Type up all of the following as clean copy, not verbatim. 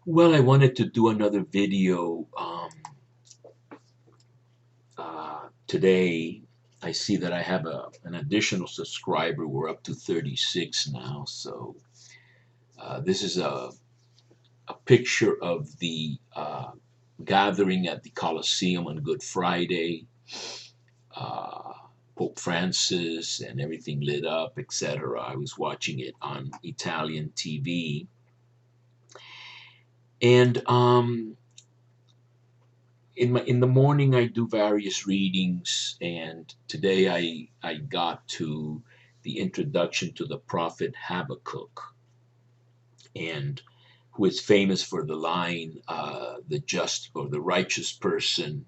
Well, I wanted to do another video today. I see that I have an additional subscriber. We're up to 36 now. So this is a picture of the gathering at the Colosseum on Good Friday. Uh, Pope Francis and everything lit up, etc. I was watching it on Italian TV. And in the morning I do various readings, and today I got to the introduction to the prophet Habakkuk, and who is famous for the line, "The just or the righteous person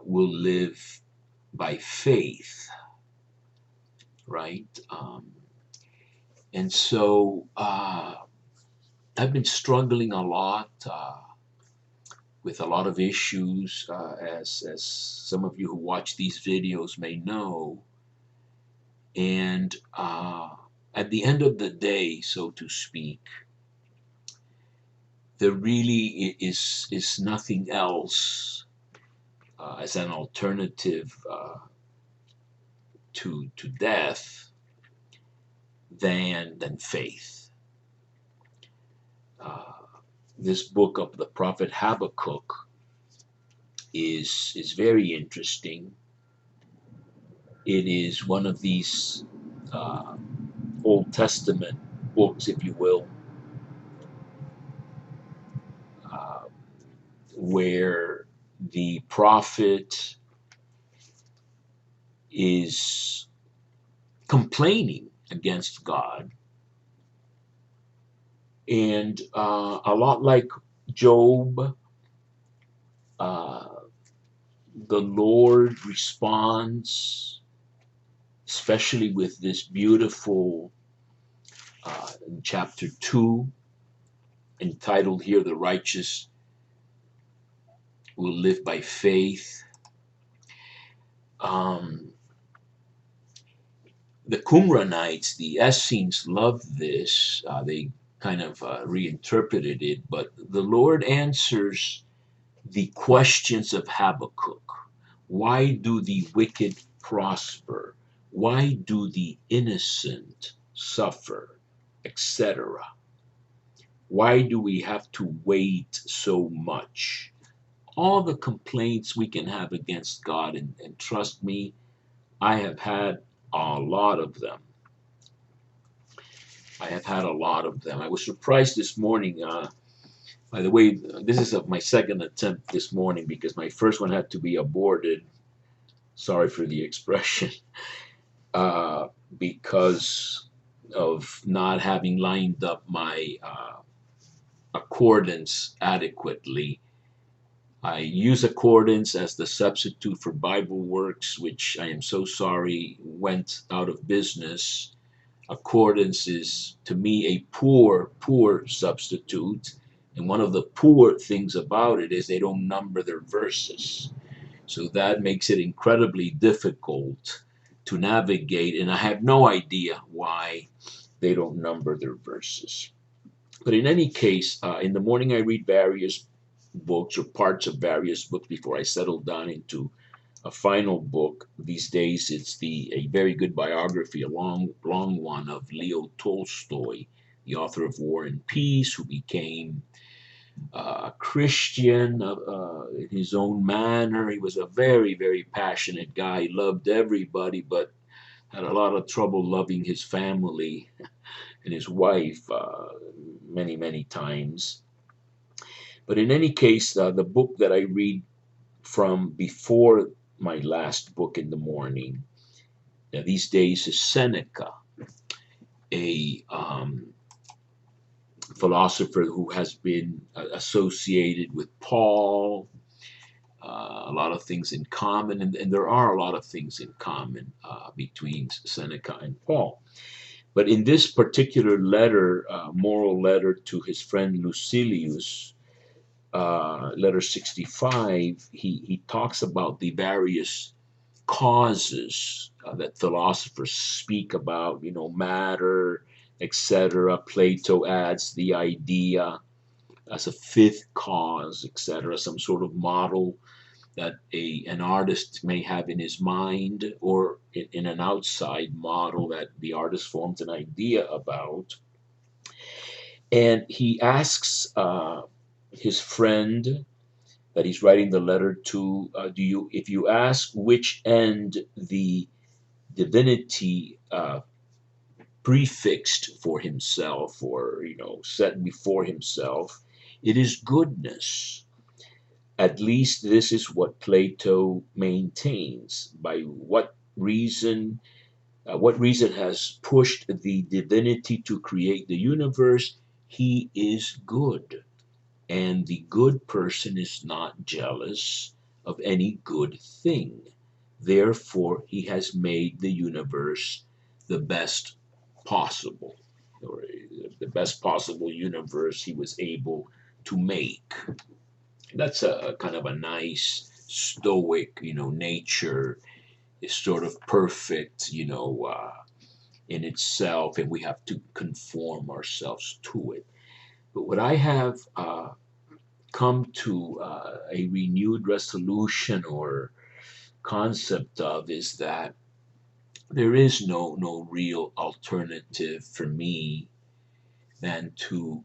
will live by faith," right? And so I've been struggling a lot. With a lot of issues, as some of you who watch these videos may know. And at the end of the day, so to speak, there really is nothing else as an alternative to death than faith. Uh, this book of the prophet Habakkuk is very interesting. It is one of these uh, Old Testament books, if you will, uh, where the prophet is complaining against God, and a lot like Job, uh, the Lord responds, especially with this beautiful chapter 2, entitled here, "The Righteous Will Live by Faith." Um, the Qumranites, the Essenes, loved this. They kind of reinterpreted it, but the Lord answers the questions of Habakkuk. Why do the wicked prosper? Why do the innocent suffer? Etc. Why do we have to wait so much? All the complaints we can have against God, and trust me, I have had a lot of them. I have had a lot of them. I was surprised this morning. By the way, this is my second attempt this morning because my first one had to be aborted. Sorry for the expression. Uh, because of not having lined up my accordance adequately. I use accordance as the substitute for Bible Works, which I am so sorry went out of business. Accordance is, to me, a poor substitute. And one of the poor things about it is they don't number their verses. So that makes it incredibly difficult to navigate. And I have no idea why they don't number their verses. But in any case, in the morning I read various books or parts of various books before I settle down into a final book. These days, it's a very good biography, a long one of Leo Tolstoy, the author of War and Peace, who became a Christian in his own manner. He was a very passionate guy. He loved everybody, but had a lot of trouble loving his family and his wife many times. But in any case, the book that I read from before my last book in the morning these days is Seneca, a philosopher who has been associated with Paul, a lot of things in common, and there are a lot of things in common between Seneca and Paul. But in this particular letter, moral letter to his friend Lucilius, letter 65, he talks about the various causes that philosophers speak about, matter, etc. Plato adds the idea. as a fifth cause, etc., some sort of model that an artist may have in his mind, or in an outside model that the artist forms an idea about. And he asks his friend that he's writing the letter to, do you, if you ask which end the divinity prefixed for himself, or set before himself, it is goodness. At least this is what Plato maintains. By what reason has pushed the divinity to create the universe? He is good. And the good person is not jealous of any good thing. Therefore, he has made the universe the best possible, or the best possible universe he was able to make. That's a kind of a nice stoic, nature is sort of perfect, in itself, and we have to conform ourselves to it. But what I have come to a renewed resolution or concept of is that there is no real alternative for me than to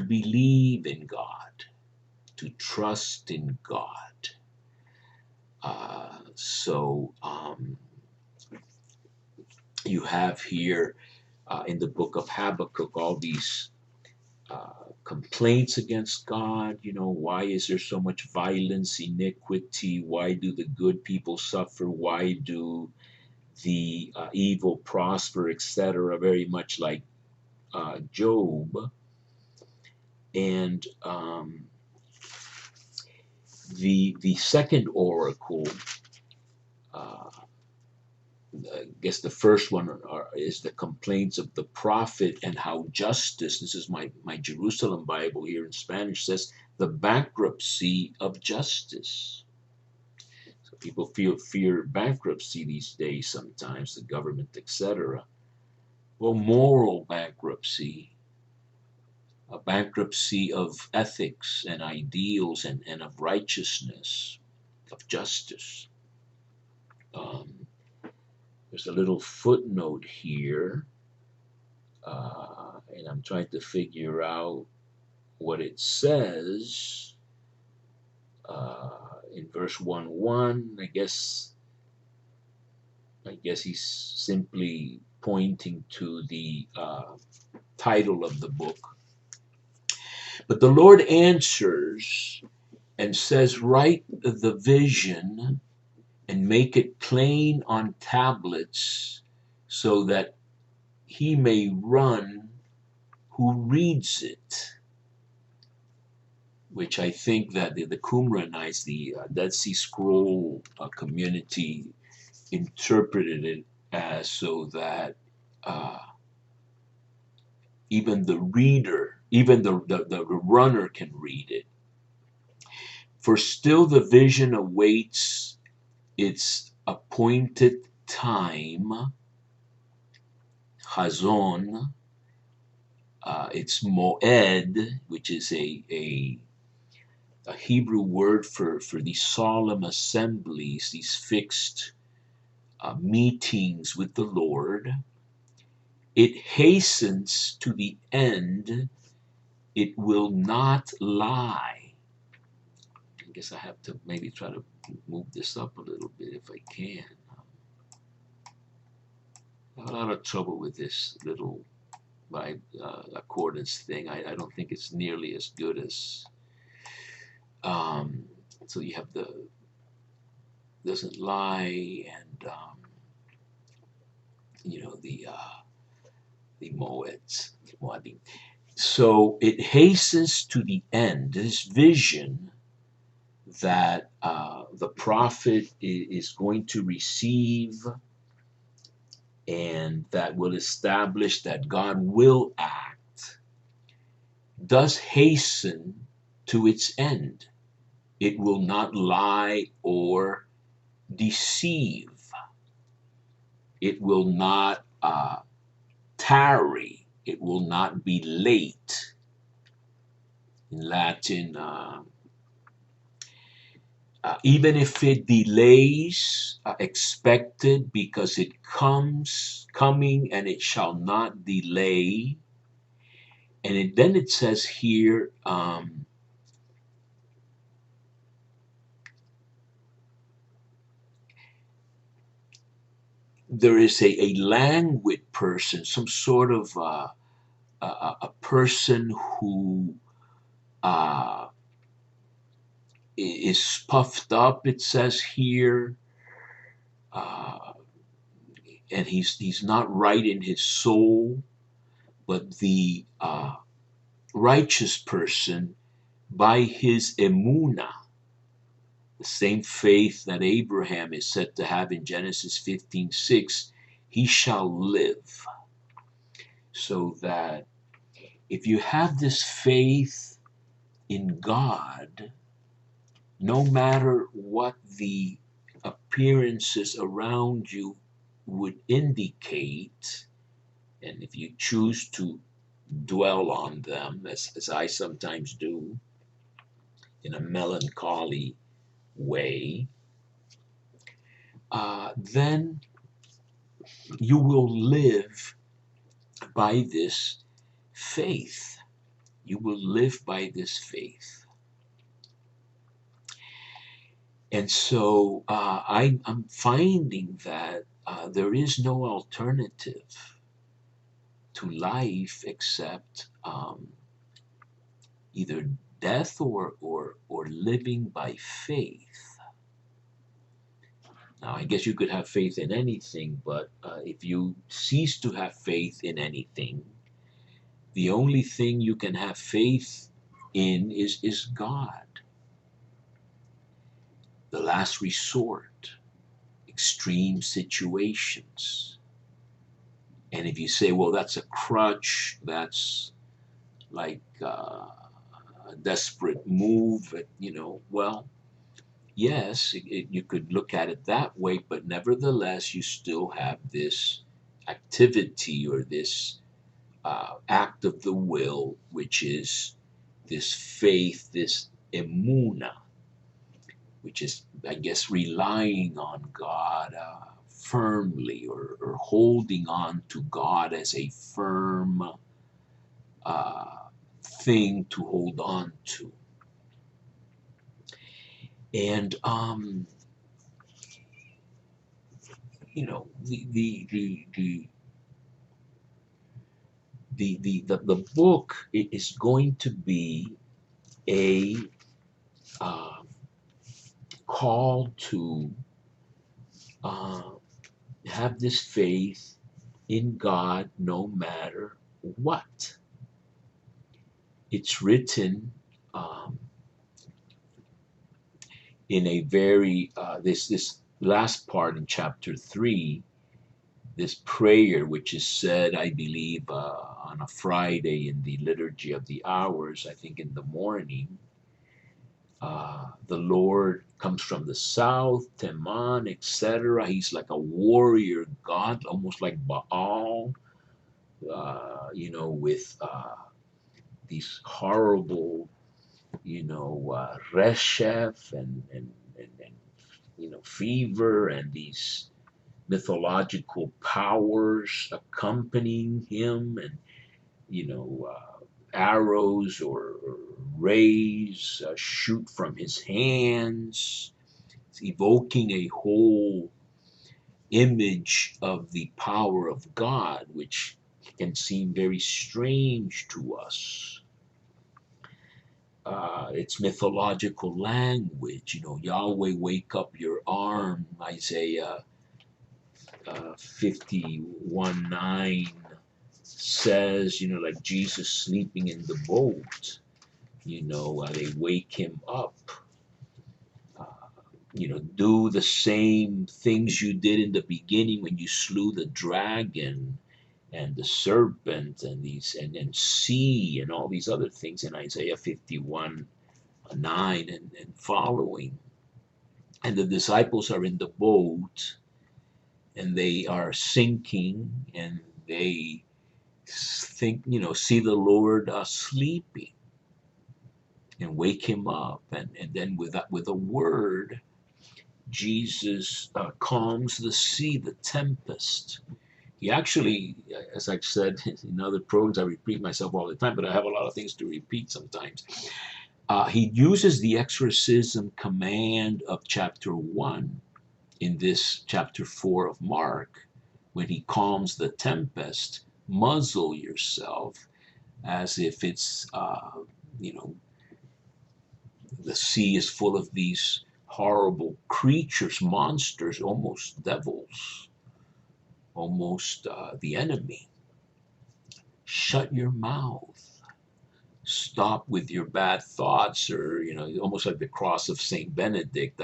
believe in God, to trust in God. So you have here in the book of Habakkuk all these complaints against God. Why is there so much violence, iniquity? Why do the good people suffer? Why do the evil prosper, etc.? Very much like Job. And the second oracle, uh, I guess the first one is the complaints of the prophet, and how justice, this is my Jerusalem Bible here in Spanish, says the bankruptcy of justice. So people fear bankruptcy these days sometimes, the government, etc. Well, moral bankruptcy, a bankruptcy of ethics and ideals, and of righteousness, of justice. Um, there's a little footnote here, and I'm trying to figure out what it says in verse 1:1. I guess he's simply pointing to the title of the book. But the Lord answers and says, write the vision and make it plain on tablets, so that he may run who reads it. Which I think that the Qumranites, the Dead Sea Scroll community, interpreted it as so that uh, even the reader, even the runner can read it. For still the vision awaits its appointed time, chazon, it's moed, which is a Hebrew word for these solemn assemblies, these fixed meetings with the Lord. It hastens to the end, it will not lie. I guess I have to maybe try to move this up a little bit if I can. I have a lot of trouble with this little accordance thing. I don't think it's nearly as good as. So you have the doesn't lie, and the moeds, moadim. So it hastens to the end. This vision that the prophet is going to receive, and that will establish that God will act, does hasten to its end. It will not lie or deceive. It will not tarry. It will not be late. In Latin, even if it delays, expected, because it coming, and it shall not delay. And then it says here, there is a languid person, some sort of a person who uh, is puffed up, it says here, uh, and he's not right in his soul. But the righteous person, by his emuna, the same faith that Abraham is said to have in Genesis 15:6, he shall live. So that if you have this faith in God, no matter what the appearances around you would indicate, and if you choose to dwell on them, as I sometimes do, in a melancholy way, then you will live by this faith. You will live by this faith. And so I'm finding that there is no alternative to life except either death or living by faith. Now, I guess you could have faith in anything, but if you cease to have faith in anything, the only thing you can have faith in is God, the last resort, extreme situations. And if you say, well, that's a crutch, that's like a desperate move, well, yes, you could look at it that way, but nevertheless, you still have this activity or this act of the will, which is this faith, this emuna, which is, I guess, relying on God firmly, or holding on to God as a firm uh, thing to hold on to. And the book is going to be a uh, call to uh, have this faith in God no matter what. It's written in a very this last part in chapter 3, this prayer which is said, I believe, on a Friday in the liturgy of the hours, I think in the morning. The Lord comes from the south, Teman, etc. He's like a warrior god, almost like Baal, with these horrible, reshef and fever, and these mythological powers accompanying him, and arrows or rays shoot from his hands. It's evoking a whole image of the power of God, which can seem very strange to us. It's mythological language. Yahweh, wake up your arm, Isaiah 51:9 says, like Jesus sleeping in the boat, they wake him up. Do the same things you did in the beginning when you slew the dragon and the serpent and and sea and all these other things in Isaiah 51:9 and following. And the disciples are in the boat and they are sinking, and they think, see the Lord sleeping. and wake him up. And then with a word, Jesus calms the sea, the tempest. He actually, as I've said in other programs, I repeat myself all the time, but I have a lot of things to repeat sometimes. He uses the exorcism command of chapter 1 in this chapter 4 of Mark when he calms the tempest. Muzzle yourself, as if it's, you know, the sea is full of these horrible creatures, monsters, almost devils, almost the enemy. Shut your mouth. Stop with your bad thoughts, or almost like the cross of Saint Benedict.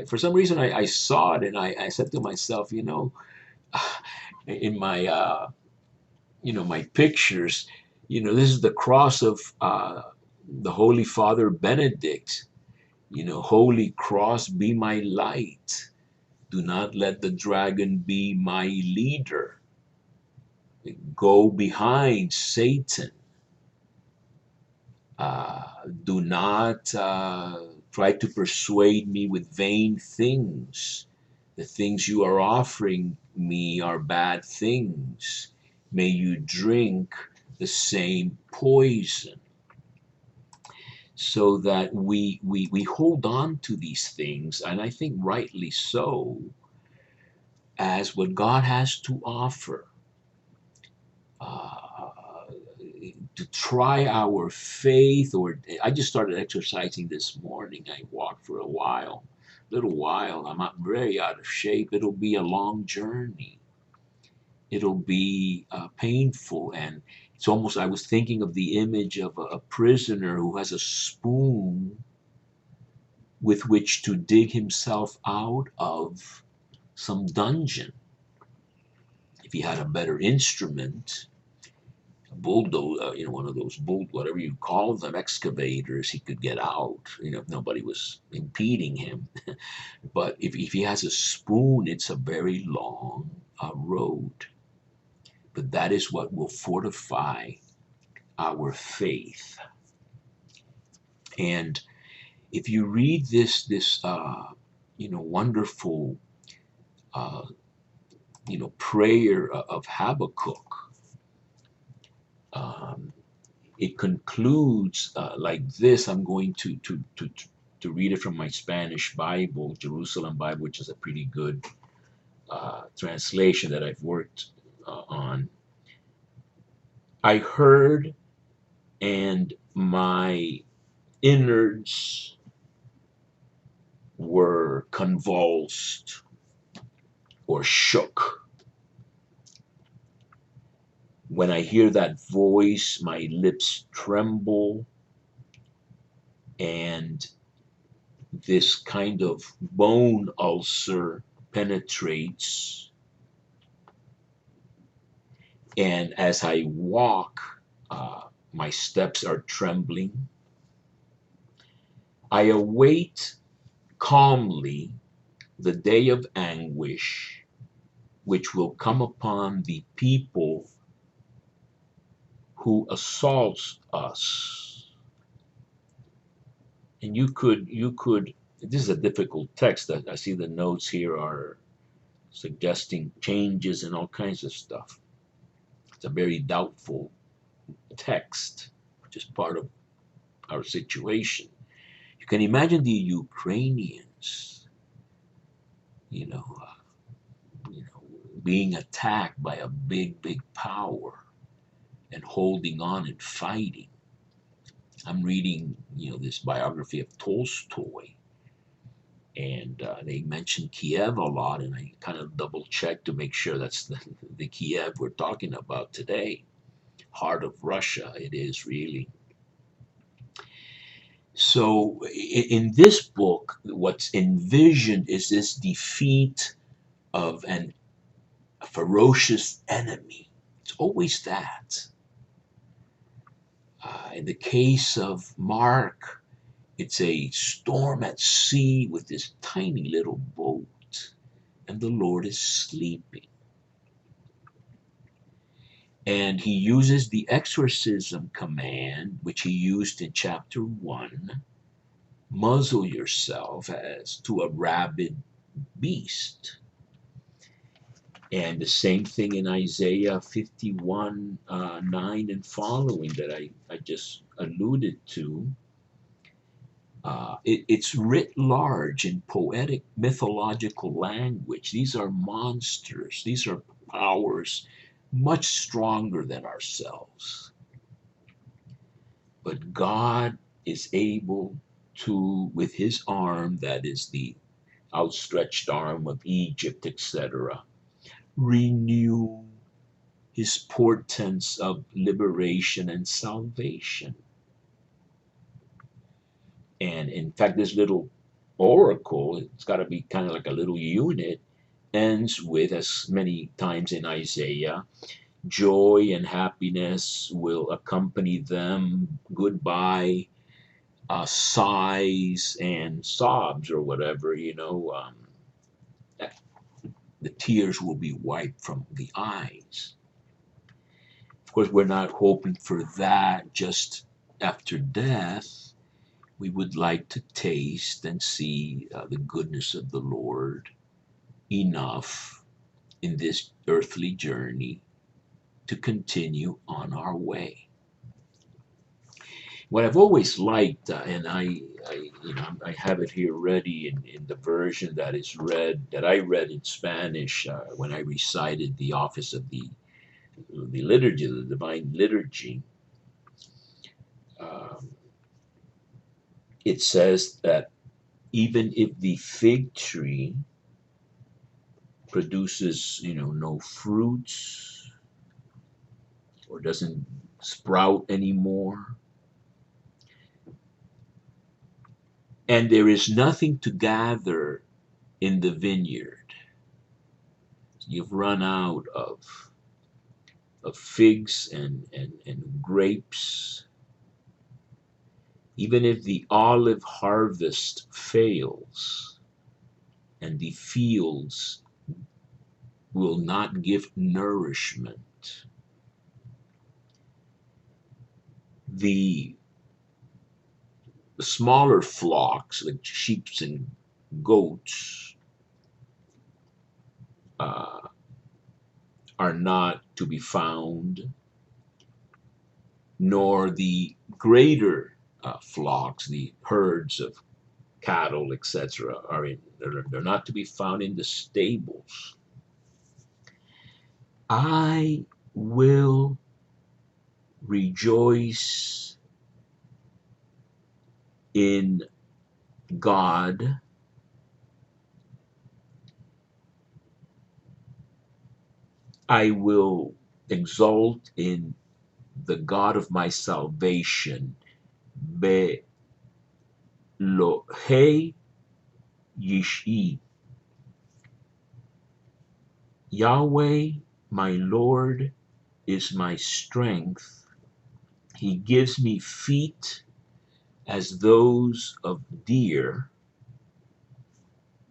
For some reason, I saw it, and I said to myself, in my my pictures, this is the cross of the Holy Father Benedict. Holy cross, be my light. Do not let the dragon be my leader. Go behind Satan. Do not try to persuade me with vain things. The things you are offering me are bad things. May you drink the same poison. So that we hold on to these things, and I think rightly so, as what God has to offer. To try our faith, or I just started exercising this morning. I walked for a little while. I'm not very out of shape. It'll be a long journey. It'll be painful, and it's almost, I was thinking of the image of a prisoner who has a spoon with which to dig himself out of some dungeon. If he had a better instrument, a bulldozer, one of those whatever you call them, excavators, he could get out. If nobody was impeding him. But if he has a spoon, it's a very long road. But that is what will fortify our faith. And if you read this wonderful prayer of Habakkuk, it concludes like this. I'm going to read it from my Spanish Bible, Jerusalem Bible, which is a pretty good translation that I've worked on. I heard, and my innards were convulsed or shook. When I hear that voice, my lips tremble, and this kind of bone ulcer penetrates. And as I walk, my steps are trembling. I await calmly the day of anguish, which will come upon the people who assaults us. And you could, this is a difficult text. I see the notes here are suggesting changes and all kinds of stuff. It's a very doubtful text, which is part of our situation. You can imagine the Ukrainians, being attacked by a big power and holding on and fighting. I'm reading, this biography of Tolstoy, and they mention Kiev a lot, and I kind of double checked to make sure that's the Kiev we're talking about today. Heart of Russia, it is really. So in this book, what's envisioned is this defeat of a ferocious enemy. It's always that. In the case of Mark, it's a storm at sea with this tiny little boat, and the Lord is sleeping. And he uses the exorcism command, which he used in chapter 1, muzzle yourself, as to a rabid beast. And the same thing in Isaiah 51 9 and following that I just alluded to. It's writ large in poetic mythological language. These are monsters, these are powers much stronger than ourselves. But God is able to, with his arm, that is the outstretched arm of Egypt, etc., renew his portents of liberation and salvation. And in fact, this little oracle, it's got to be kind of like a little unit, ends with, as many times in Isaiah, joy and happiness will accompany them, goodbye, sighs and sobs, or whatever, the tears will be wiped from the eyes. Of course, we're not hoping for that just after death. We would like to taste and see the goodness of the Lord enough in this earthly journey to continue on our way. What I've always liked, and I have it here ready in the version that I read in Spanish when I recited the office of the liturgy, the divine liturgy. Um, it says that even if the fig tree produces, no fruits or doesn't sprout anymore, and there is nothing to gather in the vineyard, you've run out of figs and grapes, even if the olive harvest fails and the fields will not give nourishment, the smaller flocks, like sheep and goats, uh, are not to be found, nor the greater flocks, the herds of cattle, etc., they're not to be found in the stables. I will rejoice in God. I will exult in the God of my salvation. Be lo he yishi. Yahweh, my Lord, is my strength. He gives me feet as those of deer,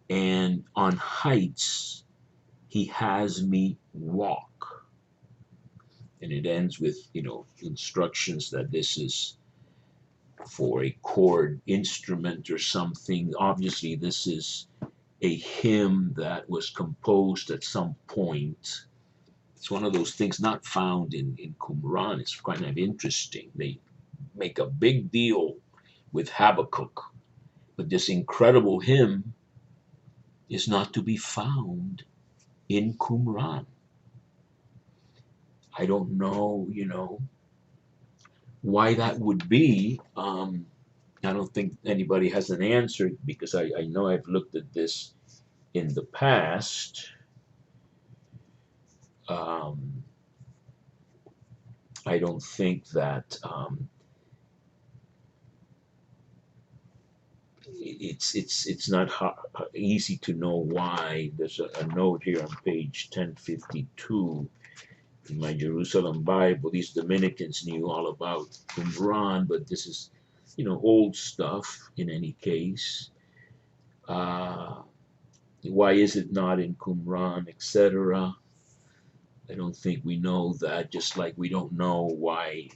and on heights he has me walk. And it ends with, instructions that this is for a chord instrument or something. Obviously, this is a hymn that was composed at some point. It's one of those things not found in Qumran. It's kind of interesting. They make a big deal with Habakkuk, but this incredible hymn is not to be found in Qumran. I don't know, why that would be. I don't think anybody has an answer because I know I've looked at this in the past. Um, I don't think that it's not easy to know why. There's a note here on page 1052 in my Jerusalem Bible. These Dominicans knew all about Qumran, but this is, old stuff in any case. Uh, why is it not in Qumran, etc.? I don't think we know that, just like we don't know why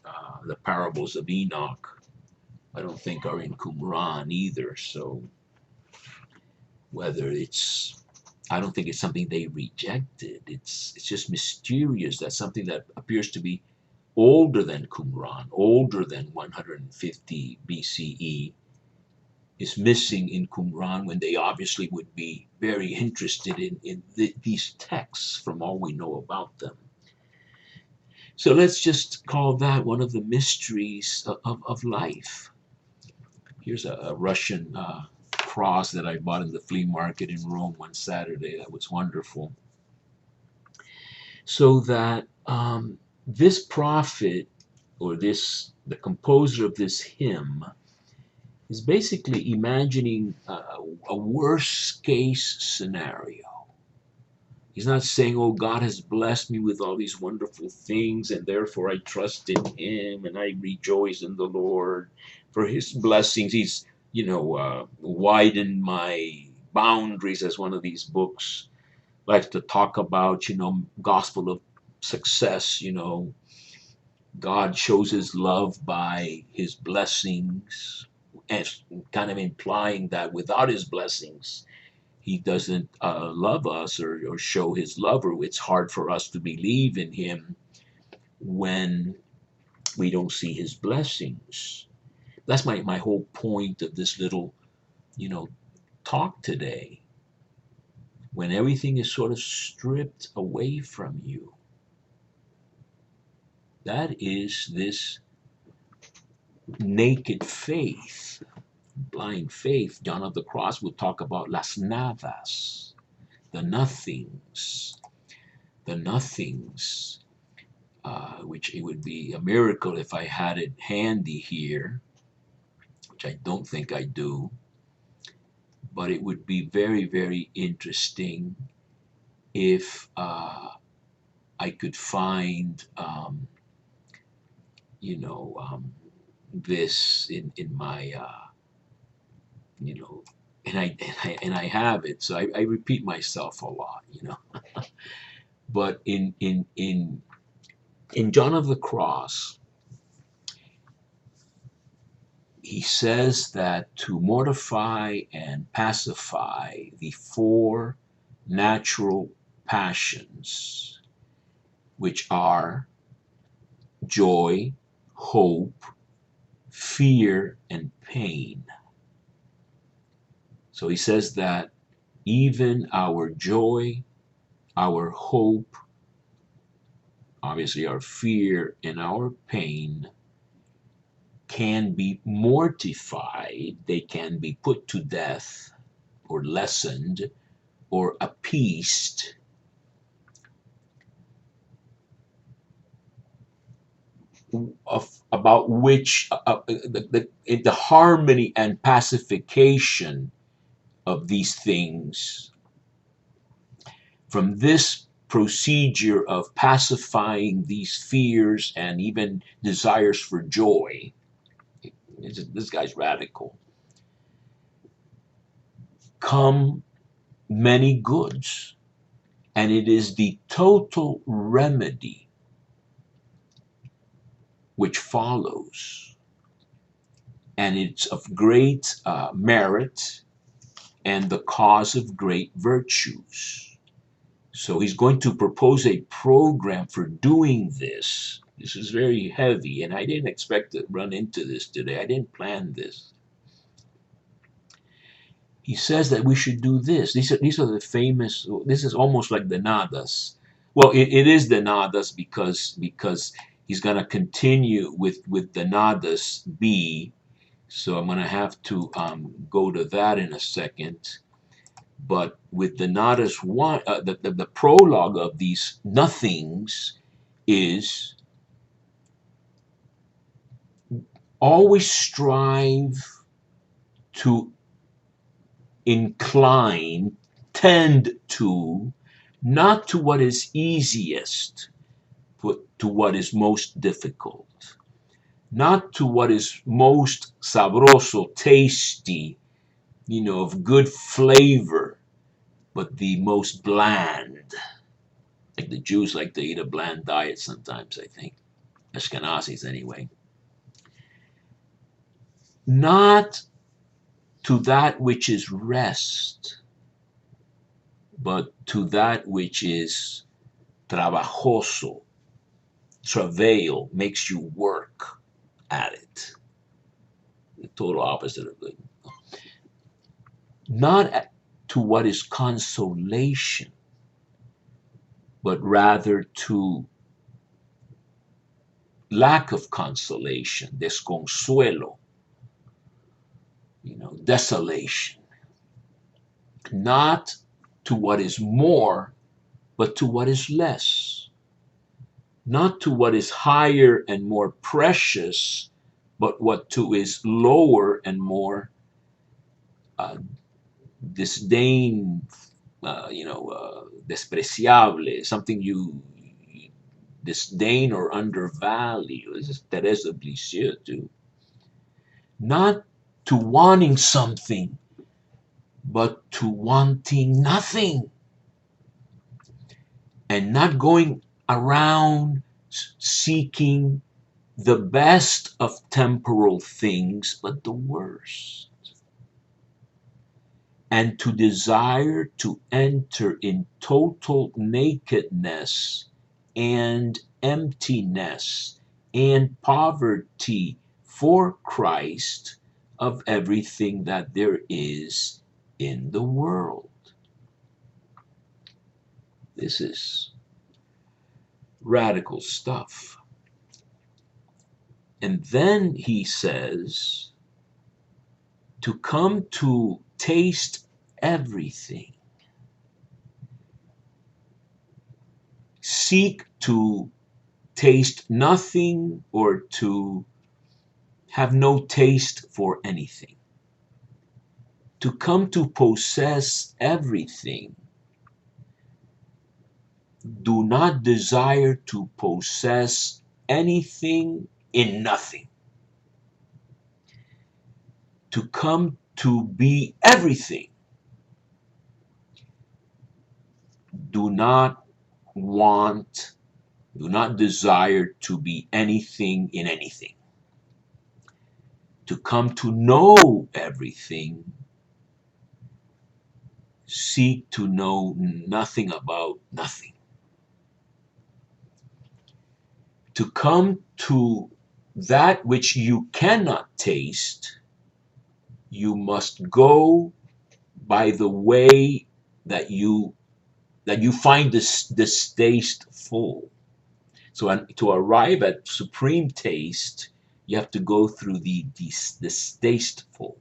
the parables of Enoch, I don't think, are in Qumran either. So whether it's, I don't think it's something they rejected. It's just mysterious that something that appears to be older than Qumran, older than 150 BCE, is missing in Qumran when they obviously would be very interested in these texts from all we know about them. So let's just call that one of the mysteries of life. Here's a Russian cross that I bought in the flea market in Rome one Saturday. That was wonderful. So that this prophet, or the composer of this hymn, is basically imagining a worst case scenario. He's not saying, oh, God has blessed me with all these wonderful things, and therefore I trust in Him and I rejoice in the Lord for His blessings. He's, widened my boundaries, as one of these books likes to talk about, gospel of success. God shows His love by His blessings, and kind of implying that without His blessings, He doesn't love us, or show His love, or it's hard for us to believe in Him when we don't see His blessings. That's my whole point of this little, talk today. When everything is sort of stripped away from you, that is this naked faith, blind faith. John of the Cross will talk about las nadas, the nothings, the nothings, which it would be a miracle if I had it handy here, which I don't think I do, but it would be very, very interesting if I could find, this in my, and I have it. So I repeat myself a lot. But in John of the Cross, he says that to mortify and pacify the four natural passions, which are joy, hope, fear, and pain. So he says that even our joy, our hope, obviously our fear, and our pain can be mortified, they can be put to death, or lessened, or appeased about which the harmony and pacification of these things, from this procedure of pacifying these fears and even desires for joy. This guy's radical. Come many goods, and it is the total remedy which follows, and it's of great merit and the cause of great virtues. So he's going to propose a program for doing this. This is very heavy, and I didn't expect to run into this today. I didn't plan this. He says that we should do this. These are the famous. This is almost like the nadas. Well, it is the nadas because he's going to continue with the nadas B. So I'm going to have to go to that in a second. But with the nadas one, the prologue of these nothings is always strive to incline, tend to, not to what is easiest, but to what is most difficult. Not to what is most sabroso, tasty, of good flavor, but the most bland. Like the Jews like to eat a bland diet sometimes, I think. Ashkenazis, anyway. Not to that which is rest, but to that which is trabajoso, travail, makes you work at it. The total opposite of good. Not to what is consolation, but rather to lack of consolation, desconsuelo, desolation. Not to what is more, but to what is less. Not to what is higher and more precious, but what to is lower and more uh, disdain, despreciable, something you disdain or undervalue. This is Teresa of Lisieux too. Not to wanting something, but to wanting nothing. And not going around seeking the best of temporal things, but the worst. And to desire to enter in total nakedness and emptiness and poverty for Christ of everything that there is in the world. This is radical stuff. And then he says to come to taste everything. Seek to taste nothing or to have no taste for anything. To come to possess everything. Do not desire to possess anything in nothing. To come to be everything. Do not want, do not desire to be anything in anything. To come to know everything, seek to know nothing about nothing. To come to that which you cannot taste, you must go by the way that you find this distasteful. So to arrive at supreme taste, you have to go through the distasteful.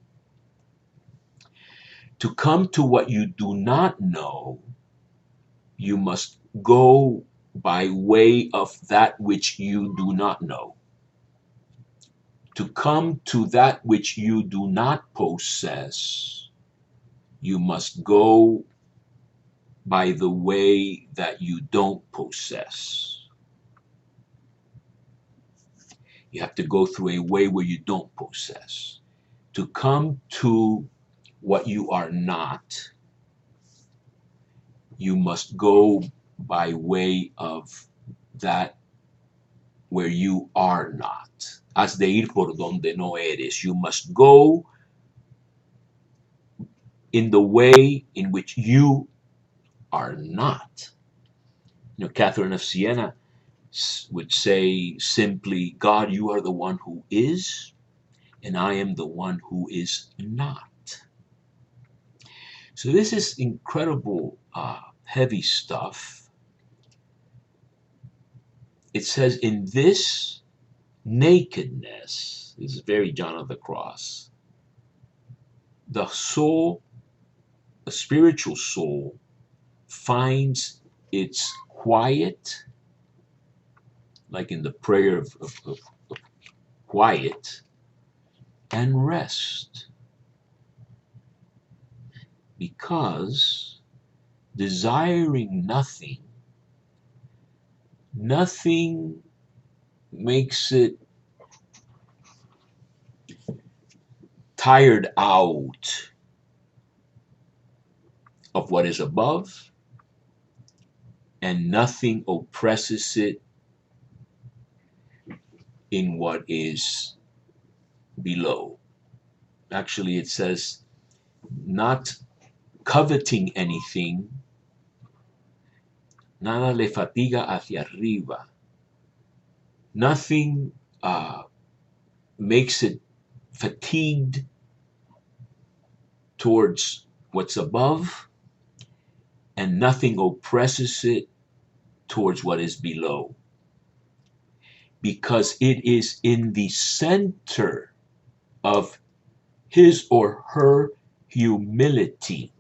To come to what you do not know, you must go by way of that which you do not know. To come to that which you do not possess, you must go by the way that you don't possess. You have to go through a way where you don't possess. To come to what you are not, you must go by way of that where you are not. Has de ir por donde no eres. You must go in the way in which you are not. Catherine of Siena would say simply, God, you are the one who is, and I am the one who is not. So this is incredible, heavy stuff. It says, in this nakedness, this is very John of the Cross, the soul, the spiritual soul, finds its quiet, like in the prayer of quiet, and rest. Because desiring nothing, nothing makes it tired out of what is above and nothing oppresses it in what is below. Actually, it says, not coveting anything, nada le fatiga hacia arriba. Nothing makes it fatigued towards what's above, and nothing oppresses it towards what is below. Because it is in the center of his or her humility.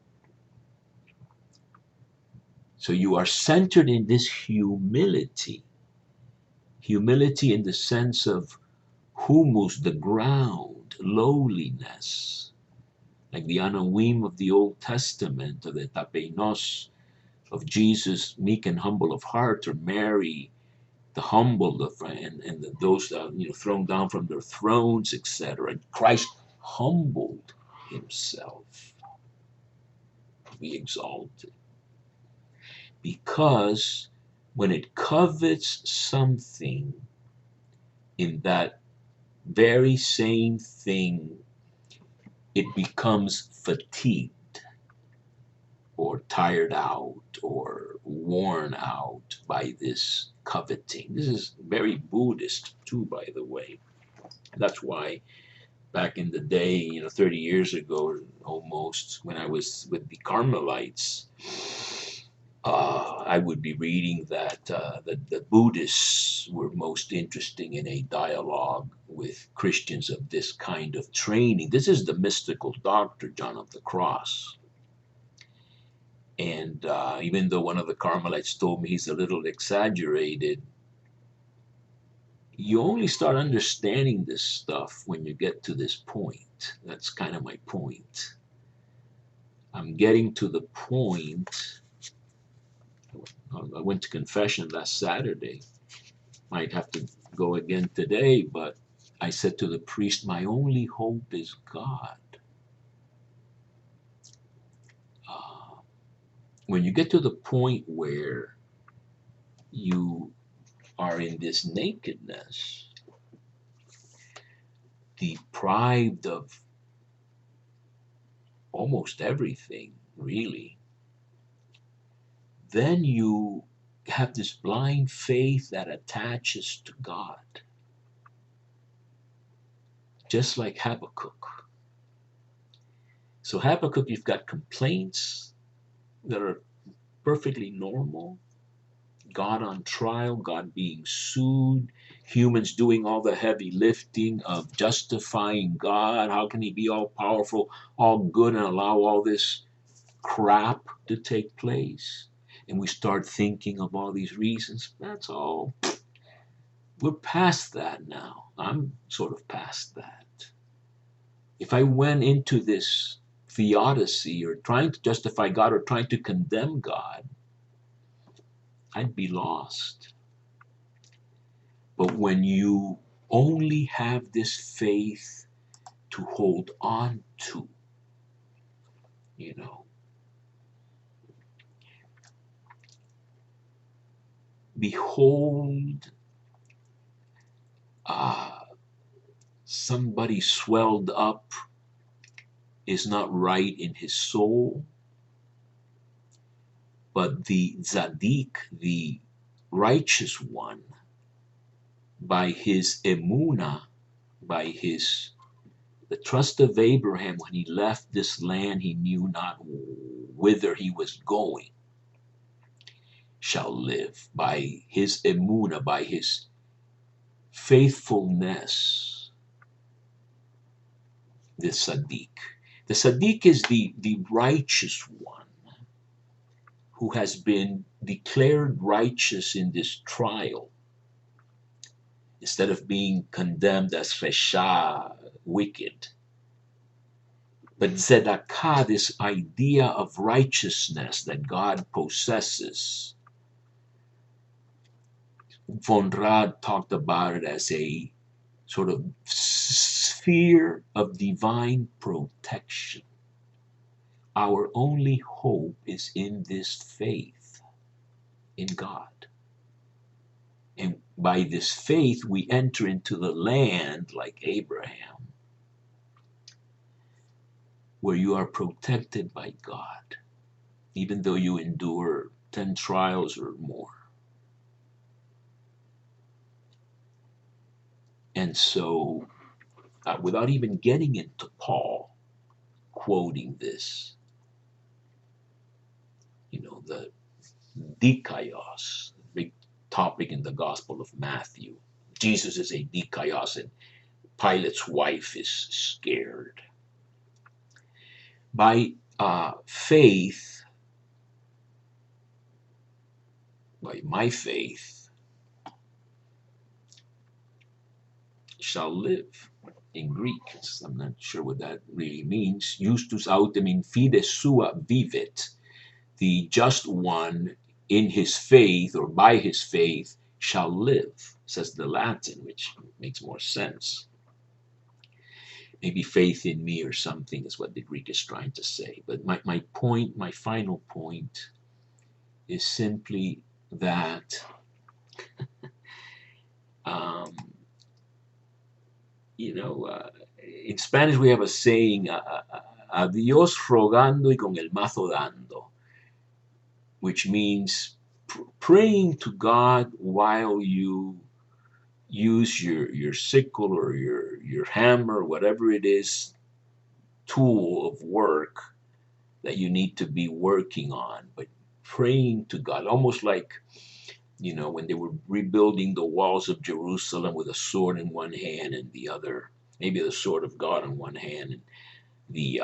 So you are centered in this humility. Humility in the sense of humus, the ground, lowliness. Like the Anawim of the Old Testament, or the Tapeinos of Jesus, meek and humble of heart, or Mary, the humble, and those thrown down from their thrones, etc. And Christ humbled himself to be exalted. Because when it covets something, in that very same thing, it becomes fatigued or tired out or worn out by this coveting. This is very Buddhist too, by the way. That's why back in the day, 30 years ago almost, when I was with the Carmelites, I would be reading that the Buddhists were most interesting in a dialogue with Christians of this kind of training. This is the mystical doctor, John of the Cross. And even though one of the Carmelites told me he's a little exaggerated, you only start understanding this stuff when you get to this point. That's kind of my point. I'm getting to the point. I went to confession last Saturday. Might have to go again today, but I said to the priest, my only hope is God. When you get to the point where you are in this nakedness, deprived of almost everything, really, then you have this blind faith that attaches to God. Just like Habakkuk. So Habakkuk, you've got complaints that are perfectly normal. God on trial, God being sued, humans doing all the heavy lifting of justifying God. How can he be all powerful, all good, and allow all this crap to take place? And we start thinking of all these reasons. That's all. We're past that now. I'm sort of past that. If I went into this theodicy or trying to justify God or trying to condemn God, I'd be lost. But when you only have this faith to hold on to, behold, somebody swelled up is not right in his soul, but the Tzaddik, the righteous one, by his emunah, by the trust of Abraham, when he left this land he knew not whither he was going, shall live. By his emunah, by his faithfulness, the Tzaddik. The Tzaddik is the righteous one who has been declared righteous in this trial, instead of being condemned as Resha, wicked. But Tzedakah, this idea of righteousness that God possesses, Von Rad talked about it as a sort of sphere of divine protection. Our only hope is in this faith. in God. And by this faith, we enter into the land like Abraham, where you are protected by God, even though you endure 10 trials or more. And so, without even getting into Paul quoting this, the dikaios, big topic in the Gospel of Matthew. Jesus is a dikaios, and Pilate's wife is scared. By faith, by my faith, shall live. In Greek, I'm not sure what that really means. Justus autem in fide sua vivit. The just one in his faith or by his faith shall live, says the Latin, which makes more sense. Maybe faith in me or something is what the Greek is trying to say. But my point, my final point, is simply that in Spanish we have a saying, a Dios rogando y con el mazo dando, which means praying to God while you use your sickle or your hammer, whatever it is, tool of work that you need to be working on, but praying to God, almost like, when they were rebuilding the walls of Jerusalem with a sword in one hand and the other, maybe the sword of God in one hand, and the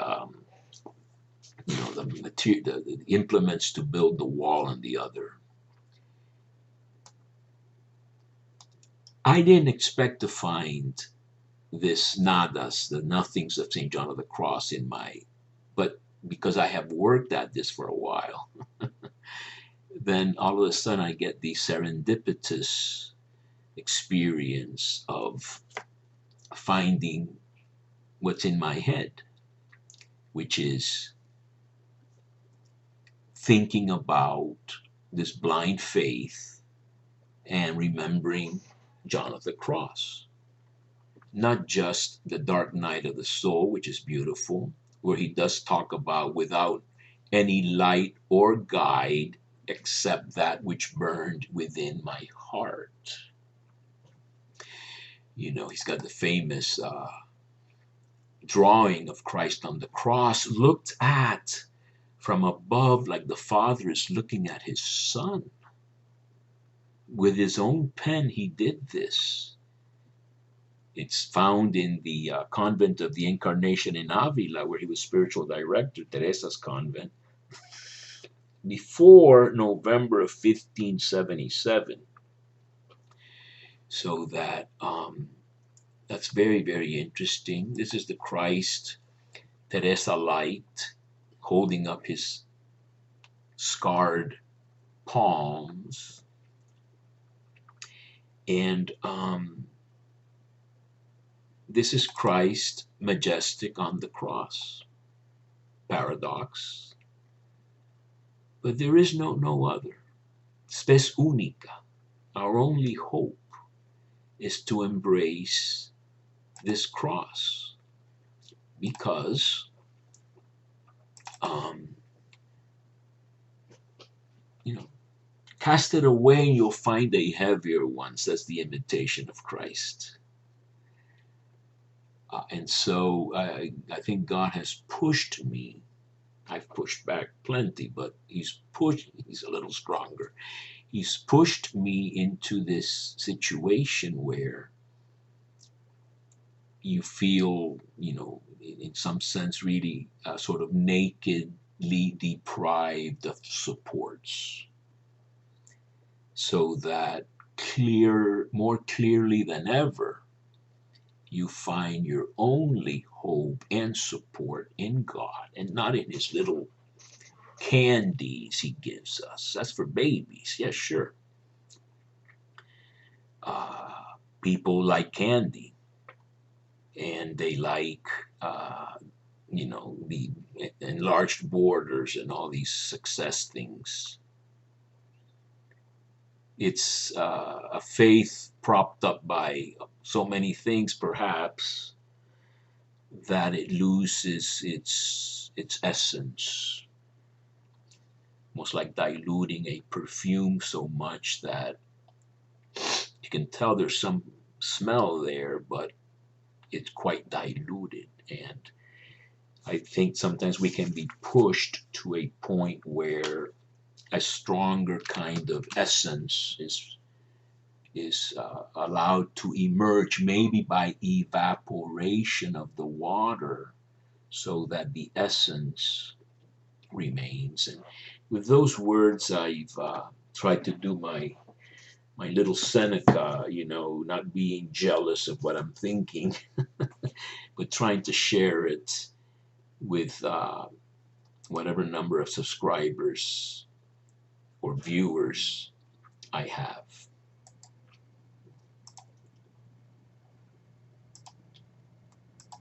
the implements to build the wall in the other. I didn't expect to find this nadas, the nothings of St. John of the Cross but because I have worked at this for a while, then all of a sudden I get the serendipitous experience of finding what's in my head, which is thinking about this blind faith and remembering John of the Cross. Not just the dark night of the soul, which is beautiful, where he does talk about without any light or guide except that which burned within my heart. He's got the famous drawing of Christ on the cross, looked at from above, like the Father is looking at his Son. With his own pen, he did this. It's found in the convent of the Incarnation in Avila, where he was spiritual director, Teresa's convent, before November of 1577. So that's very, very interesting. This is the Christ Teresa liked, holding up his scarred palms. And this is Christ majestic on the cross. Paradox. But there is no other. Spes unica. Our only hope is to embrace this cross. Because cast it away and you'll find a heavier one, says the Imitation of Christ. And so I think God has pushed me. I've pushed back plenty, but he's a little stronger. He's pushed me into this situation where you feel, in some sense, really sort of nakedly deprived of supports. So that more clearly than ever, you find your only hope and support in God and not in his little candies he gives us. That's for babies. Yes, sure. People like candy, and they like, the enlarged borders and all these success things. It's a faith propped up by so many things, perhaps, that it loses its essence, almost like diluting a perfume so much that you can tell there's some smell there, but it's quite diluted. And I think sometimes we can be pushed to a point where a stronger kind of essence is allowed to emerge, maybe by evaporation of the water, so that the essence remains. And with those words, I've tried to do my little Seneca, not being jealous of what I'm thinking, but trying to share it with whatever number of subscribers or viewers I have.